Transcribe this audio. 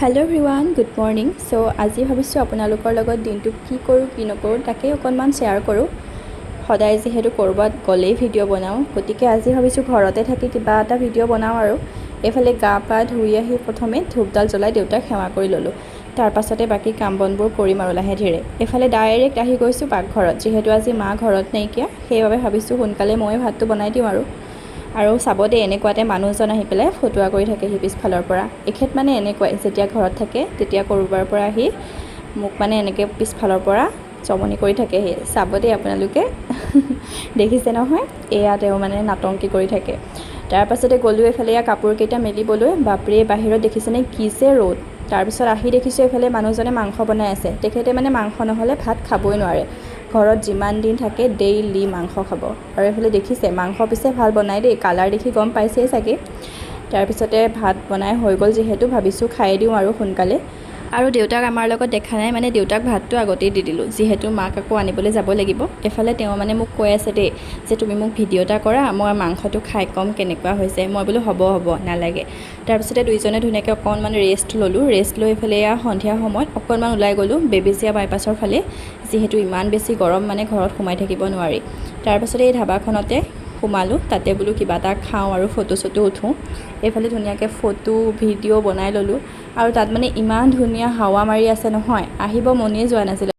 hello everyone good morning सो आज भाविছোঁ আপোনালোকৰ লগত দিনটো কি কৰোঁ কি নকৰোঁ তাকে অকণমান শ্বেয়াৰ কৰোঁ সদায় যেহেতু কৰবাত গলেই ভিডিঅ' বনাওঁ গতিকে আজি ভাবিছোঁ ঘৰতে থাকি কিবা এটা ভিডিঅ' বনাওঁ আৰু এফালে গা পা ধুই আহি প্ৰথমে ধূপডাল জ্বলাই দেউতাক সেৱা কৰি ললোঁ তাৰ পাছতে বাকি কাম বনবোৰ কৰিম আৰু লাহে ধীৰে এফালে ডাইৰেক্ট আহি গৈছোঁ পাকঘৰত যেহেতু আজি মা ঘৰত নাইকিয়া সেইবাবে ভাবিছোঁ সোনকালে মই ভাতটো বনাই দিওঁ আৰু চাব দে এনেকুৱাতে মানুহজন আহি পেলাই ফটোৱা কৰি থাকে হি পিছফালৰ পৰা এখেত মানে এনেকুৱাই যেতিয়া ঘৰত থাকে তেতিয়া কৰবাৰ পৰা আহি মোক মানে এনেকৈ পিছফালৰ পৰা চমনি কৰি থাকে হি চাব দে আপোনালোকে দেখিছে নহয় এয়া তেওঁ মানে নাটংকি কৰি থাকে তাৰ পাছতে গ'লো এফালে কাপোৰ কেইটা মেলিবলৈ বাপৰে বাহিৰত দেখিছেনে কি যে ৰ'দ তাৰ পিছত আহি দেখিছোঁ এফালে মানুহজনে মাংস বনাই আছে তেখেতে মানে মাংস নহ'লে ভাত খাবই নোৱাৰে ঘৰত যিমান দিন থাকে ডেইলি মাংস খাব আৰু এফালে দেখিছে মাংস পিছে ভাল বনাই দেই কালাৰ দেখি গম পাইছেই চাগে তাৰ পিছতে ভাত বনাই হৈ গ'ল যেহেতু ভাবিছোঁ খাই দিওঁ আৰু সোনকালে আৰু দেউতাক আমাৰ লগত দেখা নাই মানে দেউতাক ভাতটো আগতেই দি দিলোঁ যেহেতু মাক আকৌ আনিবলৈ যাব লাগিব এফালে তেওঁ মানে মোক কৈ আছে দেই যে তুমি মোক ভিডিঅ' এটা কৰা মই মাংসটো খাই কম কেনেকুৱা হৈছে মই বোলো হ'ব নালাগে তাৰপিছতে দুইজনে ধুনীয়াকৈ অকণমান ৰেষ্ট ল'লোঁ ৰেষ্ট লৈ এফালে সন্ধিয়া সময়ত অকণমান ওলাই গ'লোঁ বেবেজীয়া বাইপাছৰ ফালে যেহেতু ইমান বেছি গৰম মানে ঘৰত সোমাই থাকিব নোৱাৰি তাৰপিছতে এই ধাবাখনতে সোমালোঁ তাতে বোলো কিবা এটা খাওঁ আৰু ফটো চটো উঠোঁ এইফালে ধুনীয়াকৈ ফটো ভিডিঅ' বনাই ল'লোঁ আৰু তাত মানে ইমান ধুনীয়া হাৱা মাৰি আছে নহয় আহিব মনেই যোৱা নাছিল